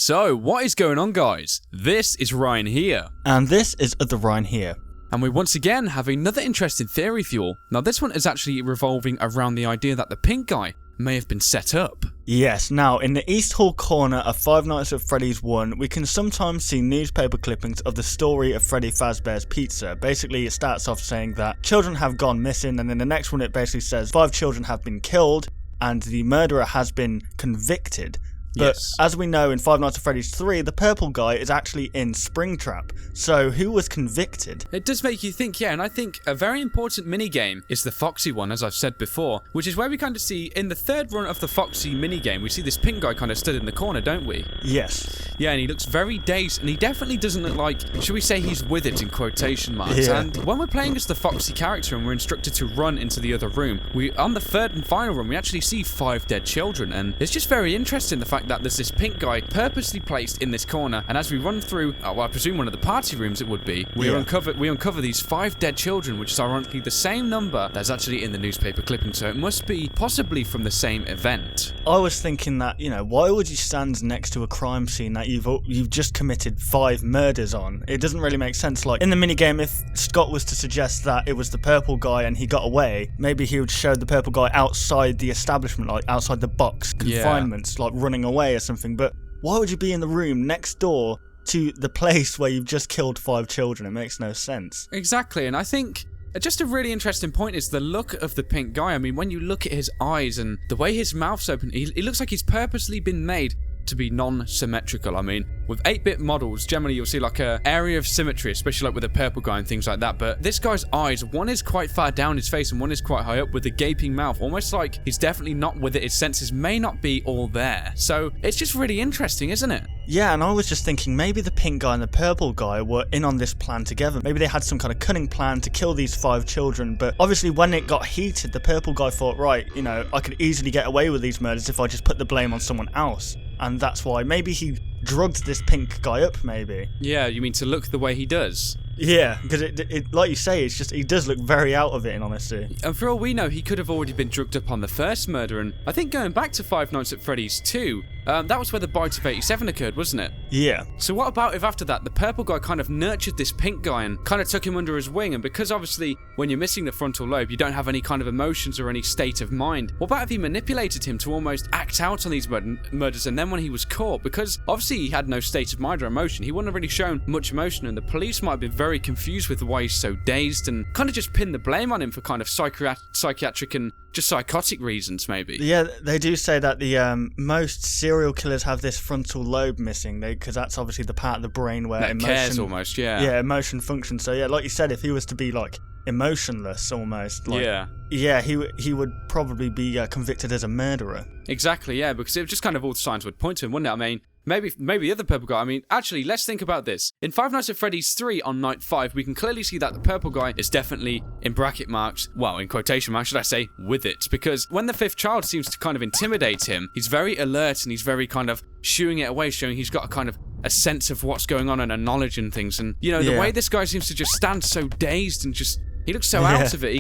So, what is going on, guys? This is Ryan here. And this is the Ryan here. And we once again have another interesting theory for you all. Now, this one is actually revolving around the idea that the pink guy may have been set up. Yes, now in the East Hall corner of Five Nights at Freddy's 1, we can sometimes see newspaper clippings of the story of Freddy Fazbear's Pizza. Basically, it starts off saying that children have gone missing, and then the next one it basically says 5 children have been killed and the murderer has been convicted. But Yes. as we know in Five Nights at Freddy's 3, the purple guy is actually in Springtrap. So who was convicted? It does make you think, yeah, and I think a very important minigame is the Foxy one, as I've said before, which is where we kind of see, in the third run of the Foxy minigame, we see this pink guy kind of stood in the corner, don't we? Yes. Yeah, and he looks very dazed, and he definitely doesn't look like, should we say he's with it in quotation marks. Yeah. And when we're playing as the Foxy character and we're instructed to run into the other room, on the third and final run, we actually see 5 dead children, and it's just very interesting the fact that there's this pink guy purposely placed in this corner, and as we run through, well, I presume one of the party rooms it would be, we uncover these 5 dead children, which is ironically the same number that's actually in the newspaper clipping, so it must be possibly from the same event. I was thinking that, why would you stand next to a crime scene that you've just committed 5 murders on? It doesn't really make sense. Like, in the minigame, if Scott was to suggest that it was the purple guy and he got away, maybe he would show the purple guy outside the establishment, like outside the box, confinements, like running away or something. But why would you be in the room next door to the place where you've just killed 5 children? It makes no sense. Exactly, and I think just a really interesting point is the look of the pink guy. I mean, when you look at his eyes and the way his mouth's open, he looks like he's purposely been made to be non-symmetrical. I mean, with 8-bit models, generally you'll see like a area of symmetry, especially like with the purple guy and things like that, but this guy's eyes, one is quite far down his face and one is quite high up with a gaping mouth, almost like he's definitely not with it. His senses may not be all there. So it's just really interesting, isn't it? Yeah, and I was just thinking maybe the pink guy and the purple guy were in on this plan together. Maybe they had some kind of cunning plan to kill these 5 children, but obviously when it got heated, the purple guy thought, right, I could easily get away with these murders if I just put the blame on someone else. And that's why maybe he drugged this pink guy up, maybe. Yeah, you mean to look the way he does? Yeah, because it like you say, it's just he does look very out of it, in honesty. And for all we know, he could have already been drugged up on the first murder, and I think going back to Five Nights at Freddy's 2, that was where the bite of 87 occurred, wasn't it? Yeah. So what about if after that, the purple guy kind of nurtured this pink guy and kind of took him under his wing, and because obviously when you're missing the frontal lobe, you don't have any kind of emotions or any state of mind. What about if he manipulated him to almost act out on these murders, and then when he was caught, because obviously he had no state of mind or emotion, he wouldn't have really shown much emotion, and the police might have been very confused with why he's so dazed and kind of just pinned the blame on him for kind of psychiatric and just psychotic reasons, maybe. Yeah, they do say that the most serial killers have this frontal lobe missing, because that's obviously the part of the brain where that emotion cares almost, yeah. Yeah, emotion functions. So yeah, like you said, if he was to be like emotionless almost, like, yeah, he would probably be convicted as a murderer. Exactly, yeah, because it just kind of all the signs would point to him, wouldn't it? I mean, maybe the other purple guy. I mean, actually, let's think about this. In Five Nights at Freddy's 3 on night 5, we can clearly see that the purple guy is definitely, in bracket marks, well, in quotation marks, should I say, with it. Because when the 5th child seems to kind of intimidate him, he's very alert and he's very kind of shooing it away, showing he's got a kind of a sense of what's going on and a knowledge and things. And, the way this guy seems to just stand so dazed and just, he looks so out of it.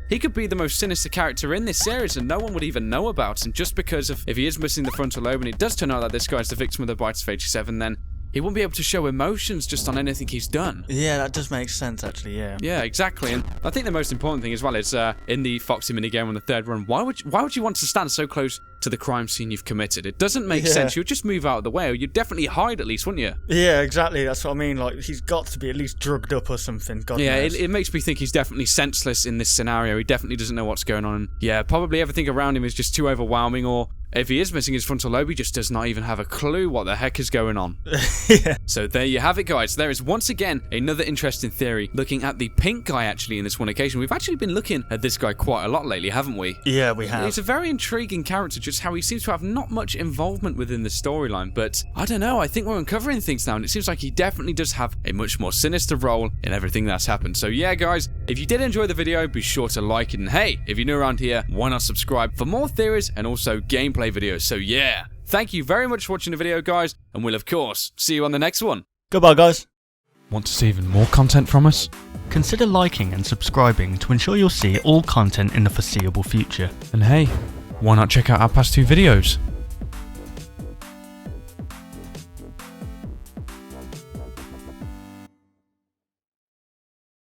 He could be the most sinister character in this series and no one would even know about. And just because of, if he is missing the frontal lobe and it does turn out that this guy's the victim of the bites of 87, then he won't be able to show emotions just on anything he's done. Yeah, that does make sense, actually, yeah. Yeah, exactly. And I think the most important thing as well is in the Foxy minigame on the third run, why would you want to stand so close to the crime scene you've committed? It doesn't make sense. You'd just move out of the way, or you'd definitely hide at least, wouldn't you? Yeah, exactly. That's what I mean. Like, he's got to be at least drugged up or something. God knows. It makes me think he's definitely senseless in this scenario. He definitely doesn't know what's going on. Yeah, probably everything around him is just too overwhelming, or if he is missing his frontal lobe, he just does not even have a clue what the heck is going on. Yeah. So there you have it, guys. There is once again another interesting theory looking at the pink guy actually in this one occasion. We've actually been looking at this guy quite a lot lately, haven't we? Yeah, we have. He's a very intriguing character, just how he seems to have not much involvement within the storyline. But I don't know, I think we're uncovering things now, and it seems like he definitely does have a much more sinister role in everything that's happened. So yeah, guys, if you did enjoy the video, be sure to like it. And hey, if you're new around here, why not subscribe for more theories and also gameplay videos? So yeah, thank you very much for watching the video, guys, and we'll of course see you on the next one. Goodbye, guys. Want to see even more content from us? Consider liking and subscribing to ensure you'll see all content in the foreseeable future. And hey, why not check out our past 2 videos?